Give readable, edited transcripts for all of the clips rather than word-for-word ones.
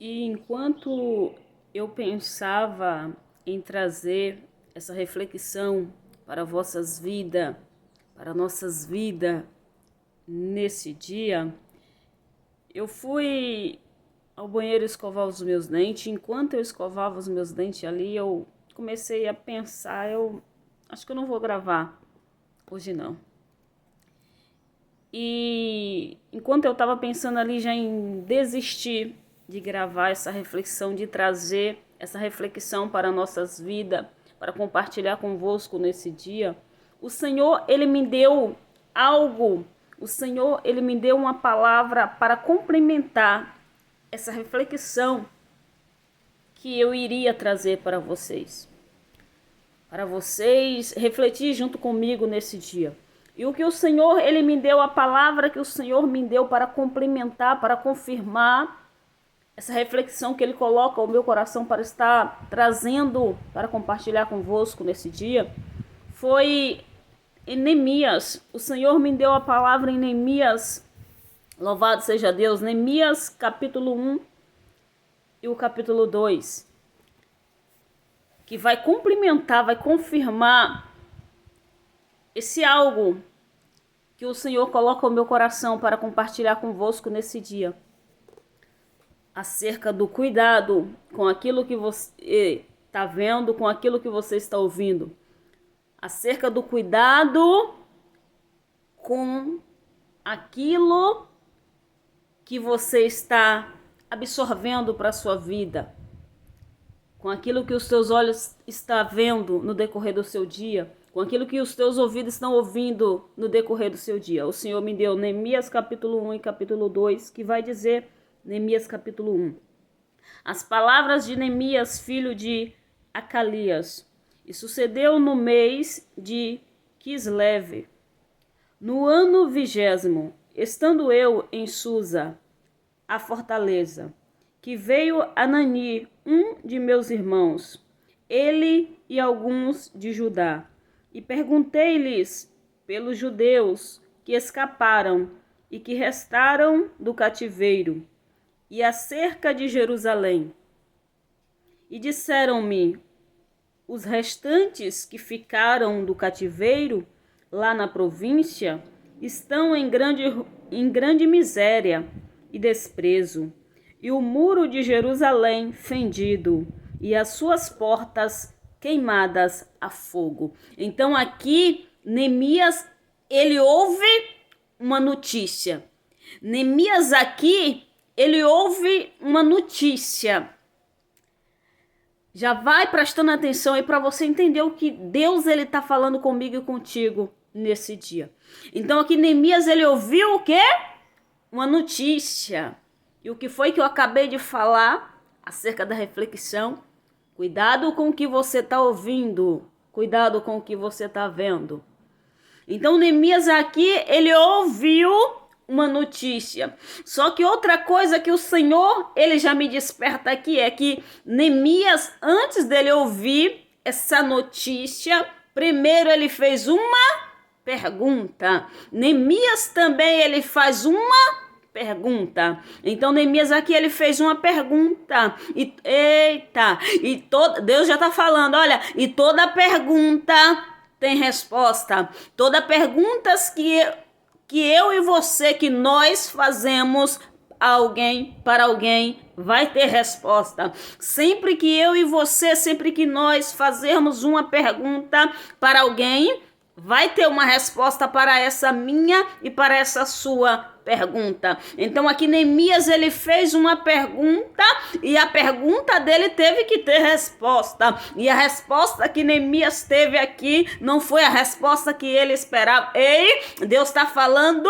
E enquanto eu pensava em trazer essa reflexão para vossas vidas, para nossas vidas nesse dia, eu fui ao banheiro escovar os meus dentes. Enquanto eu escovava os meus dentes ali, eu comecei a pensar, eu acho que eu não vou gravar hoje não. E enquanto eu estava pensando ali já em desistir de gravar essa reflexão, de trazer essa reflexão para nossas vidas, para compartilhar convosco nesse dia, o Senhor, Ele me deu algo, o Senhor, Ele me deu uma palavra para complementar essa reflexão que eu iria trazer para vocês refletir junto comigo nesse dia. E o que o Senhor, Ele me deu, a palavra que o Senhor me deu para complementar, para confirmar essa reflexão que Ele coloca ao meu coração para estar trazendo, para compartilhar convosco nesse dia, foi em Neemias. O Senhor me deu a palavra em Neemias, louvado seja Deus, Neemias capítulo 1 e o capítulo 2, que vai complementar, vai confirmar esse algo que o Senhor coloca no meu coração para compartilhar convosco nesse dia, acerca do cuidado com aquilo que você está vendo, com aquilo que você está ouvindo, acerca do cuidado com aquilo que você está absorvendo para a sua vida, com aquilo que os teus olhos estão vendo no decorrer do seu dia, com aquilo que os teus ouvidos estão ouvindo no decorrer do seu dia. O Senhor me deu Neemias capítulo 1 e capítulo 2, que vai dizer, Neemias capítulo 1. As palavras de Neemias, filho de Acalias. E sucedeu no mês de Quisleve, no ano 20º, estando eu em Susa, a fortaleza, que veio Anani, um de meus irmãos, ele e alguns de Judá, e perguntei-lhes pelos judeus que escaparam e que restaram do cativeiro, e acerca de Jerusalém. E disseram-me, os restantes que ficaram do cativeiro, lá na província, estão em grande miséria e desprezo, e o muro de Jerusalém fendido, e as suas portas queimadas a fogo. Então aqui, Neemias, ele ouve uma notícia. Neemias aqui, ele ouve uma notícia. Já vai prestando atenção aí para você entender o que Deus ele está falando comigo e contigo nesse dia. Então aqui Neemias, ele ouviu o quê? Uma notícia. E o que foi que eu acabei de falar acerca da reflexão? Cuidado com o que você está ouvindo. Cuidado com o que você está vendo. Então, Neemias aqui, ele ouviu uma notícia. Só que outra coisa que o Senhor, ele já me desperta aqui, é que Neemias, antes dele ouvir essa notícia, primeiro ele fez uma pergunta. Neemias também, ele faz uma pergunta. Então Neemias aqui ele fez uma pergunta e Deus já está falando, olha, e toda pergunta tem resposta. Toda perguntas que eu e você, que nós fazemos para alguém vai ter resposta. Sempre que eu e você, sempre que nós fazermos uma pergunta para alguém, vai ter uma resposta para essa minha e para essa sua pergunta. Então aqui Neemias ele fez uma pergunta e a pergunta dele teve que ter resposta. E a resposta que Neemias teve aqui não foi a resposta que ele esperava. Ei, Deus está falando.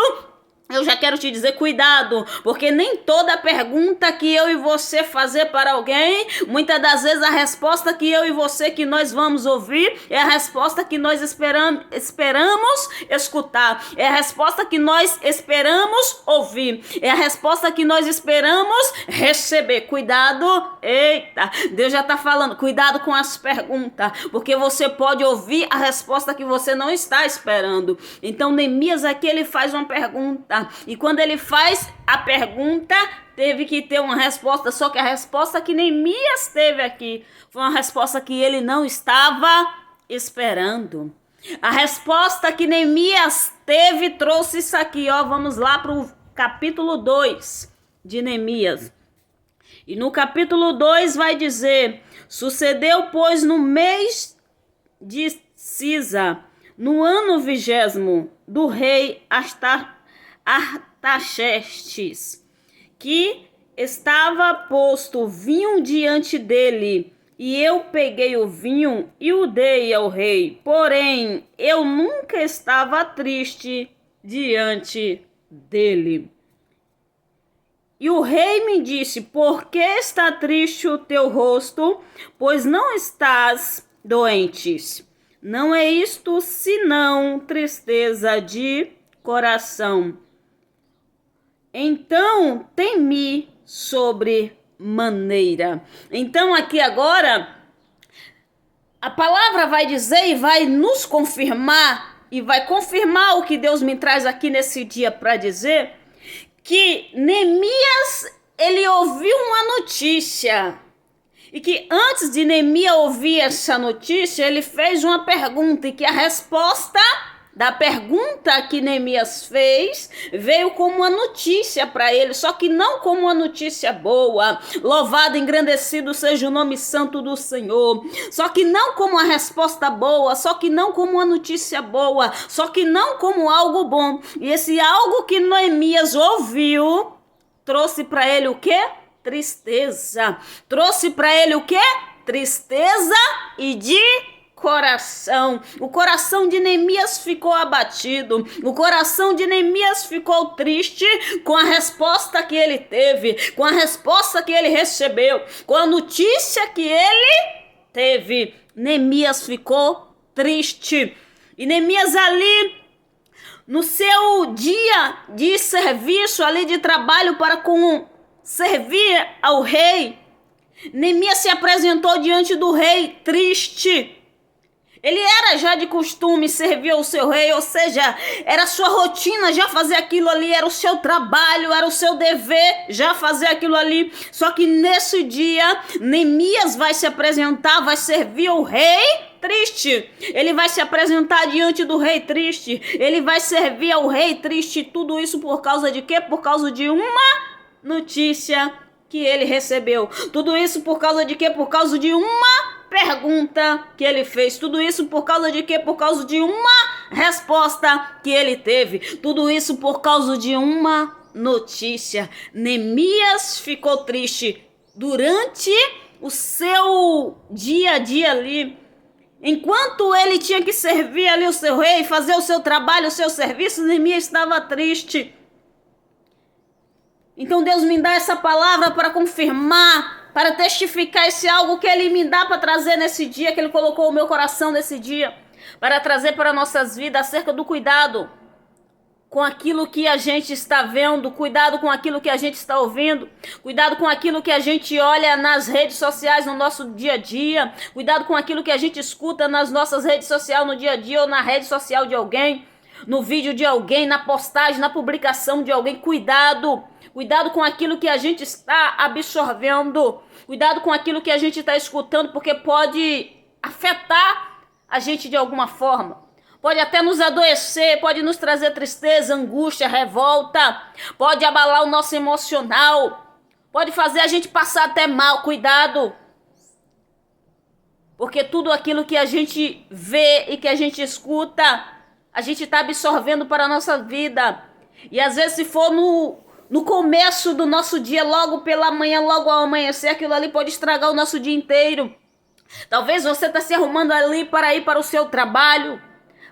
Eu já quero te dizer, cuidado, porque nem toda pergunta que eu e você fazer para alguém, muitas das vezes a resposta que eu e você que nós vamos ouvir é a resposta que nós esperamos escutar, é a resposta que nós esperamos ouvir, é a resposta que nós esperamos receber. Cuidado, eita, Deus já está falando, cuidado com as perguntas, porque você pode ouvir a resposta que você não está esperando. Então Neemias aqui ele faz uma pergunta. pergunta. E quando ele faz a pergunta, teve que ter uma resposta. Só que a resposta que Neemias teve aqui foi uma resposta que ele não estava esperando. A resposta que Neemias teve trouxe isso aqui, ó. Vamos lá para o capítulo 2 de Neemias. E no capítulo 2 vai dizer: sucedeu, pois, no mês de Cisa, no ano 20º do rei Artaxerxes, que estava posto vinho diante dele, e eu peguei o vinho e o dei ao rei. Porém, eu nunca estava triste diante dele. E o rei me disse: por que está triste o teu rosto? Pois não estás doente. Não é isto senão tristeza de coração. Então temi sobre maneira. Então aqui agora a palavra vai dizer e vai nos confirmar, e vai confirmar o que Deus me traz aqui nesse dia para dizer, que Neemias, ele ouviu uma notícia, e que antes de Neemias ouvir essa notícia, ele fez uma pergunta, e que a resposta da pergunta que Neemias fez veio como uma notícia para ele, só que não como uma notícia boa. Louvado, engrandecido seja o nome santo do Senhor. Só que não como uma resposta boa, só que não como uma notícia boa, só que não como algo bom. E esse algo que Neemias ouviu trouxe para ele o quê? Tristeza. Trouxe para ele o quê? Tristeza e de coração. O coração de Neemias ficou abatido. O coração de Neemias ficou triste com a resposta que ele teve, com a resposta que ele recebeu, com a notícia que ele teve. Neemias ficou triste. E Neemias ali, no seu dia de serviço, ali de trabalho para servir ao rei, Neemias se apresentou diante do rei triste. Ele era já de costume servir ao seu rei, ou seja, era sua rotina já fazer aquilo ali, era o seu trabalho, era o seu dever já fazer aquilo ali. Só que nesse dia, Neemias vai se apresentar, vai servir ao rei triste. Ele vai se apresentar diante do rei triste. Ele vai servir ao rei triste. Tudo isso por causa de quê? Por causa de uma notícia que ele recebeu. Tudo isso por causa de quê? Por causa de uma pergunta que ele fez. Tudo isso por causa de quê? Por causa de uma resposta que ele teve. Tudo isso por causa de uma notícia. Neemias ficou triste durante o seu dia a dia ali. Enquanto ele tinha que servir ali o seu rei, fazer o seu trabalho, o seu serviço, Neemias estava triste. Então Deus me dá essa palavra para confirmar, para testificar esse algo que Ele me dá para trazer nesse dia, que Ele colocou no meu coração nesse dia, para trazer para nossas vidas acerca do cuidado com aquilo que a gente está vendo, cuidado com aquilo que a gente está ouvindo, cuidado com aquilo que a gente olha nas redes sociais no nosso dia a dia, cuidado com aquilo que a gente escuta nas nossas redes sociais no dia a dia ou na rede social de alguém, no vídeo de alguém, na postagem, na publicação de alguém. Cuidado com aquilo que a gente está absorvendo. Cuidado com aquilo que a gente está escutando, porque pode afetar a gente de alguma forma. Pode até nos adoecer, pode nos trazer tristeza, angústia, revolta. Pode abalar o nosso emocional. Pode fazer a gente passar até mal. Cuidado. Porque tudo aquilo que a gente vê e que a gente escuta, a gente está absorvendo para a nossa vida. E às vezes, se for no começo do nosso dia, logo pela manhã, logo ao amanhecer, aquilo ali pode estragar o nosso dia inteiro. Talvez você está se arrumando ali para ir para o seu trabalho,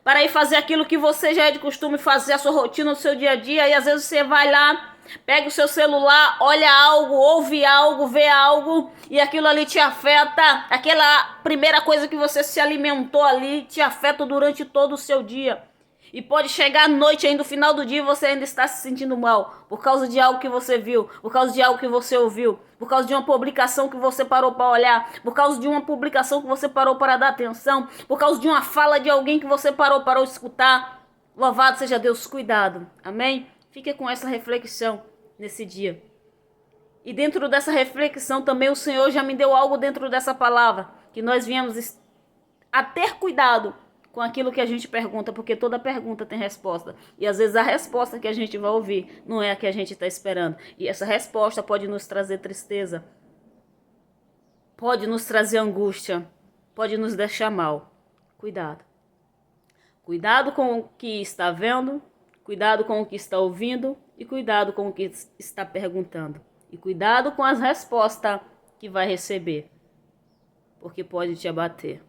para ir fazer aquilo que você já é de costume fazer, a sua rotina, o seu dia a dia, e às vezes você vai lá, pega o seu celular, olha algo, ouve algo, vê algo, e aquilo ali te afeta. Aquela primeira coisa que você se alimentou ali te afeta durante todo o seu dia. E pode chegar à noite ainda, no final do dia, e você ainda está se sentindo mal. Por causa de algo que você viu, por causa de algo que você ouviu, por causa de uma publicação que você parou para olhar, por causa de uma publicação que você parou para dar atenção, por causa de uma fala de alguém que você parou para escutar. Louvado seja Deus, cuidado. Amém? Fique com essa reflexão nesse dia. E dentro dessa reflexão também o Senhor já me deu algo dentro dessa palavra, que nós viemos a ter cuidado com aquilo que a gente pergunta, porque toda pergunta tem resposta. E às vezes a resposta que a gente vai ouvir não é a que a gente está esperando. E essa resposta pode nos trazer tristeza, pode nos trazer angústia, pode nos deixar mal. Cuidado. Cuidado com o que está vendo, cuidado com o que está ouvindo e cuidado com o que está perguntando. E cuidado com as respostas que vai receber, porque pode te abater.